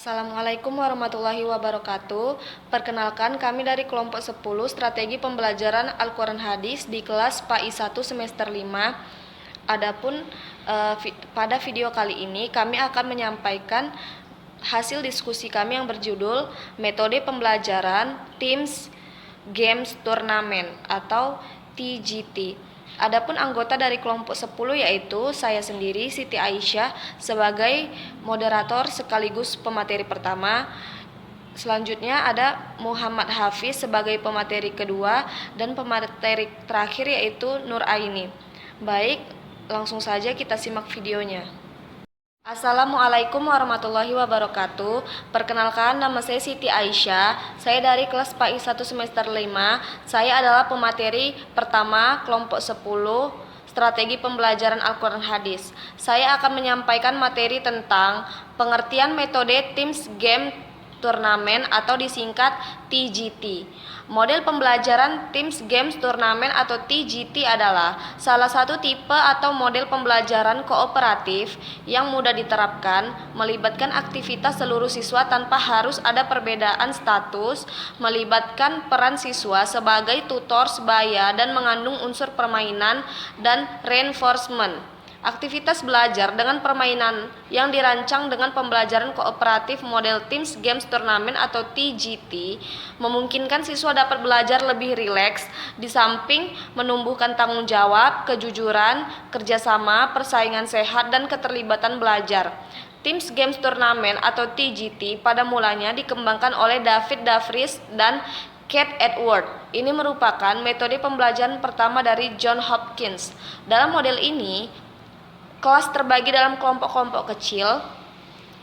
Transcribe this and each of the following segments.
Assalamualaikum warahmatullahi wabarakatuh. Perkenalkan, kami dari kelompok 10 Strategi Pembelajaran Al-Quran Hadis di kelas PAI 1 semester 5. Adapun pada video kali ini kami akan menyampaikan hasil diskusi kami yang berjudul Metode Pembelajaran Teams Games Turnamen atau TGT. Adapun anggota dari kelompok 10 yaitu saya sendiri Siti Aisyah sebagai moderator sekaligus pemateri pertama. Selanjutnya ada Muhammad Hafiz sebagai pemateri kedua dan pemateri terakhir yaitu Nur Aini. Baik, langsung saja kita simak videonya. Assalamualaikum warahmatullahi wabarakatuh. Perkenalkan, nama saya Siti Aisyah. Saya dari kelas PAI 1 semester 5. Saya adalah pemateri pertama kelompok 10 Strategi Pembelajaran Al-Quran Hadis. Saya akan menyampaikan materi tentang pengertian metode Teams Game Turnamen atau disingkat TGT. Model pembelajaran Teams Games Turnamen atau TGT adalah salah satu tipe atau model pembelajaran kooperatif yang mudah diterapkan, melibatkan aktivitas seluruh siswa tanpa harus ada perbedaan status, melibatkan peran siswa sebagai tutor sebaya dan mengandung unsur permainan dan reinforcement. Aktivitas belajar dengan permainan yang dirancang dengan pembelajaran kooperatif model Teams Games Turnamen atau TGT memungkinkan siswa dapat belajar lebih rileks di samping menumbuhkan tanggung jawab, kejujuran, kerjasama, persaingan sehat, dan keterlibatan belajar. Teams Games Turnamen atau TGT pada mulanya dikembangkan oleh David Davries dan Kate Edward. Ini merupakan metode pembelajaran pertama dari John Hopkins. Dalam model ini, kelas terbagi dalam kelompok-kelompok kecil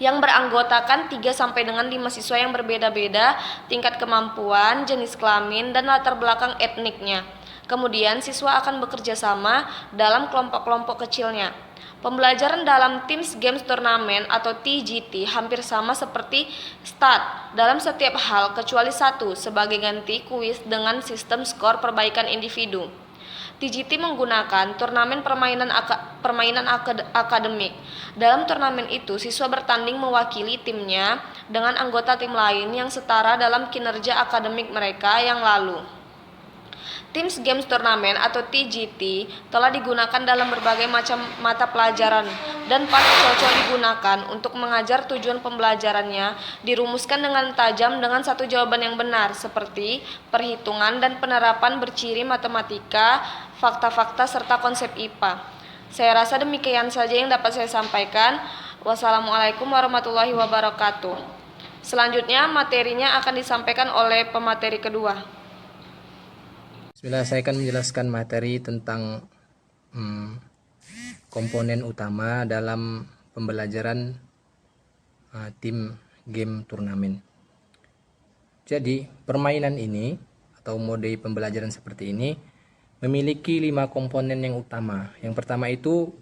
yang beranggotakan 3 sampai dengan 5 siswa yang berbeda-beda tingkat kemampuan, jenis kelamin, dan latar belakang etniknya. Kemudian siswa akan bekerja sama dalam kelompok-kelompok kecilnya. Pembelajaran dalam Teams Games Turnamen atau TGT hampir sama seperti STAT dalam setiap hal kecuali satu sebagai ganti kuis dengan sistem skor perbaikan individu. TGT menggunakan turnamen permainan akademik. Dalam turnamen itu, siswa bertanding mewakili timnya dengan anggota tim lain yang setara dalam kinerja akademik mereka yang lalu. Teams Games Turnamen atau TGT telah digunakan dalam berbagai macam mata pelajaran dan paling cocok digunakan untuk mengajar. Tujuan pembelajarannya dirumuskan dengan tajam dengan satu jawaban yang benar seperti perhitungan dan penerapan berciri matematika, fakta-fakta, serta konsep IPA. Saya rasa demikian saja yang dapat saya sampaikan. Wassalamualaikum warahmatullahi wabarakatuh. Selanjutnya materinya akan disampaikan oleh pemateri kedua. Bismillah, saya akan menjelaskan materi tentang komponen utama dalam pembelajaran tim game turnamen. Jadi, permainan ini atau mode pembelajaran seperti ini memiliki 5 komponen yang utama. Yang pertama itu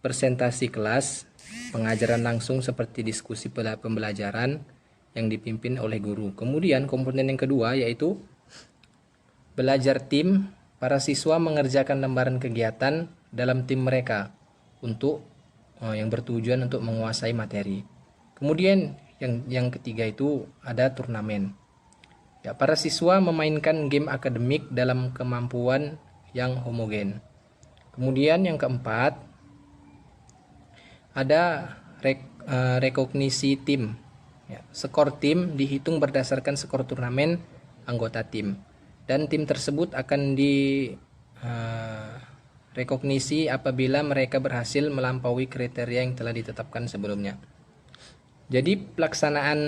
presentasi kelas, pengajaran langsung seperti diskusi pembelajaran yang dipimpin oleh guru. Kemudian komponen yang kedua yaitu belajar tim. Para siswa mengerjakan lembaran kegiatan dalam tim mereka untuk yang bertujuan untuk menguasai materi. Kemudian yang ketiga itu ada turnamen. Ya, para siswa memainkan game akademik dalam kemampuan yang homogen. Kemudian yang keempat ada rekognisi tim. Ya, skor tim dihitung berdasarkan skor turnamen anggota tim. Dan tim tersebut akan direkognisi apabila mereka berhasil melampaui kriteria yang telah ditetapkan sebelumnya. Jadi pelaksanaan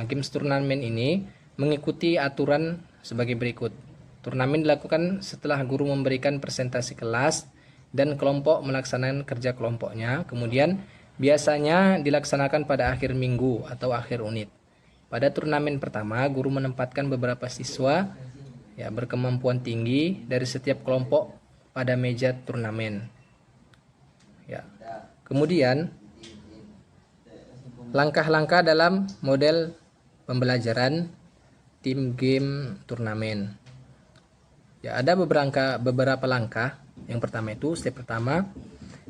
games turnamen ini mengikuti aturan sebagai berikut. Turnamen dilakukan setelah guru memberikan presentasi kelas dan kelompok melaksanakan kerja kelompoknya. Kemudian biasanya dilaksanakan pada akhir minggu atau akhir unit. Pada turnamen pertama, guru menempatkan beberapa siswa berkemampuan tinggi dari setiap kelompok pada meja turnamen. Ya. Kemudian langkah-langkah dalam model pembelajaran tim game turnamen. Ya, ada beberapa langkah. Yang pertama itu step pertama,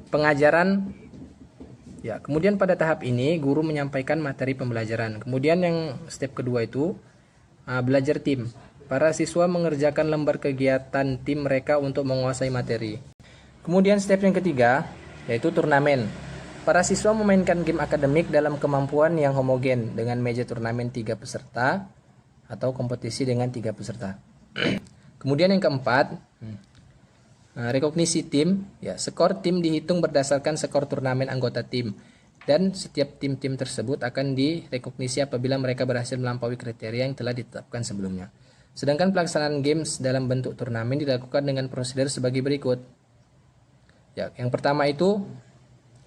pengajaran Ya, kemudian pada tahap ini guru menyampaikan materi pembelajaran. Kemudian yang step kedua itu belajar tim. Para siswa mengerjakan lembar kegiatan tim mereka untuk menguasai materi. Kemudian step yang ketiga yaitu turnamen. Para siswa memainkan game akademik dalam kemampuan yang homogen dengan meja turnamen 3 peserta atau kompetisi dengan 3 peserta. Kemudian yang keempat, rekognisi tim. Ya, skor tim dihitung berdasarkan skor turnamen anggota tim. Dan setiap tim-tim tersebut akan direkognisi apabila mereka berhasil melampaui kriteria yang telah ditetapkan sebelumnya. Sedangkan pelaksanaan games dalam bentuk turnamen dilakukan dengan prosedur sebagai berikut. Ya, yang pertama itu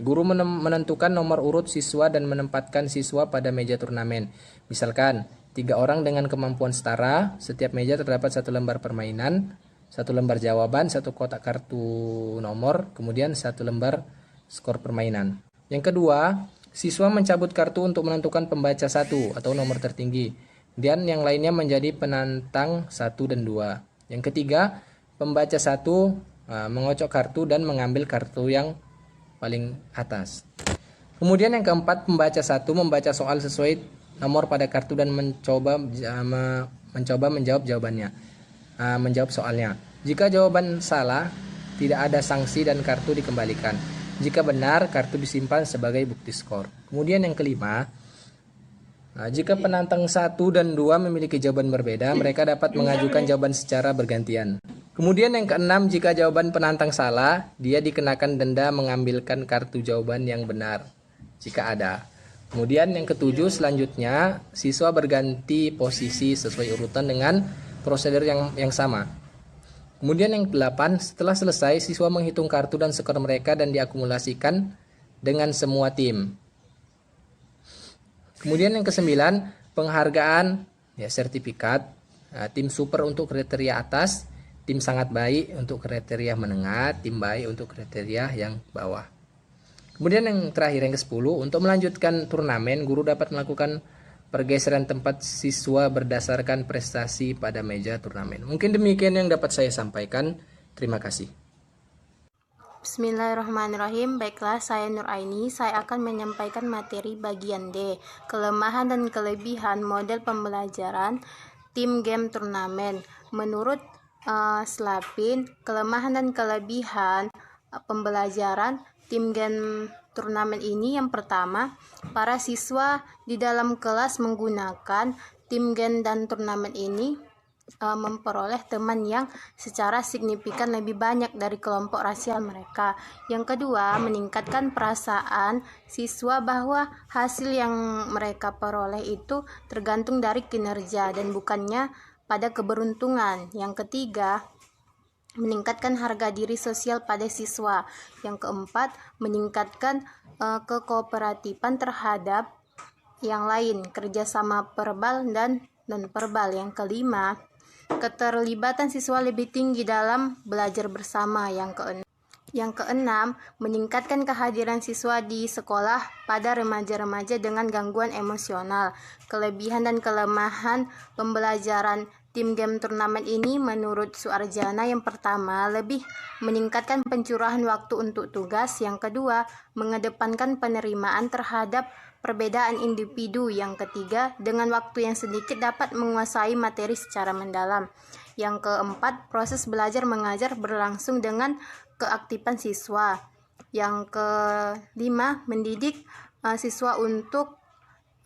guru menentukan nomor urut siswa dan menempatkan siswa pada meja turnamen. Misalkan 3 orang dengan kemampuan setara, setiap meja terdapat 1 lembar permainan, 1 lembar jawaban, 1 kotak kartu nomor, kemudian 1 lembar skor permainan. Yang kedua, siswa mencabut kartu untuk menentukan pembaca 1 atau nomor tertinggi, dan yang lainnya menjadi penantang 1 dan 2. Yang ketiga, pembaca 1 mengocok kartu dan mengambil kartu yang paling atas. Kemudian yang keempat, pembaca 1 membaca soal sesuai nomor pada kartu dan mencoba menjawab jawabannya. Menjawab soalnya. Jika jawaban salah, tidak ada sanksi dan kartu dikembalikan. Jika benar, kartu disimpan sebagai bukti skor. Kemudian yang kelima, jika penantang 1 dan 2 memiliki jawaban berbeda, mereka dapat mengajukan jawaban secara bergantian. Kemudian yang keenam, jika jawaban penantang salah, dia dikenakan denda mengambilkan kartu jawaban yang benar, jika ada. Kemudian yang ketujuh, selanjutnya siswa berganti posisi sesuai urutan dengan prosedur yang sama. Kemudian yang ke-8, setelah selesai siswa menghitung kartu dan skor mereka dan diakumulasikan dengan semua tim. Kemudian yang ke-9, penghargaan, ya, sertifikat, tim super untuk kriteria atas, tim sangat baik untuk kriteria menengah, tim baik untuk kriteria yang bawah. Kemudian yang terakhir, yang ke-10, untuk melanjutkan turnamen, guru dapat melakukan pergeseran tempat siswa berdasarkan prestasi pada meja turnamen. Mungkin demikian yang dapat saya sampaikan. Terima kasih. Bismillahirrahmanirrahim. Baiklah, saya Nur Aini. Saya akan menyampaikan materi bagian D, kelemahan dan kelebihan model pembelajaran tim game turnamen. Menurut Slapin, kelemahan dan kelebihan pembelajaran tim game turnamen ini, yang pertama, para siswa di dalam kelas menggunakan tim game dan turnamen ini memperoleh teman yang secara signifikan lebih banyak dari kelompok rasial mereka. Yang kedua, meningkatkan perasaan siswa bahwa hasil yang mereka peroleh itu tergantung dari kinerja dan bukannya pada keberuntungan. Yang ketiga, meningkatkan harga diri sosial pada siswa. Yang keempat, meningkatkan kekooperatifan terhadap yang lain, kerjasama verbal dan non-verbal. Yang kelima, keterlibatan siswa lebih tinggi dalam belajar bersama. Yang keenam, meningkatkan kehadiran siswa di sekolah pada remaja-remaja dengan gangguan emosional. Kelebihan dan kelemahan pembelajaran tim game turnamen ini menurut Suarjana, yang pertama, lebih meningkatkan pencurahan waktu untuk tugas. Yang kedua, mengedepankan penerimaan terhadap perbedaan individu. Yang ketiga, dengan waktu yang sedikit dapat menguasai materi secara mendalam. Yang keempat, proses belajar mengajar berlangsung dengan keaktifan siswa. Yang kelima, mendidik siswa untuk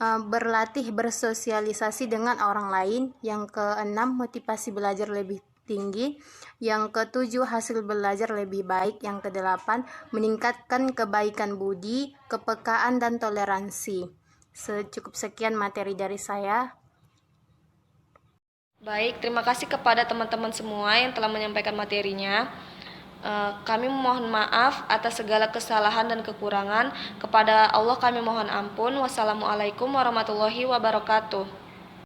berlatih bersosialisasi dengan orang lain. Yang keenam, motivasi belajar lebih tinggi. Yang ketujuh, hasil belajar lebih baik. Yang kedelapan, meningkatkan kebaikan budi, kepekaan, dan toleransi. Cukup sekian materi dari saya. Baik, terima kasih kepada teman-teman semua yang telah menyampaikan materinya. Kami mohon maaf atas segala kesalahan dan kekurangan. Kepada Allah kami mohon ampun. Wassalamualaikum warahmatullahi wabarakatuh.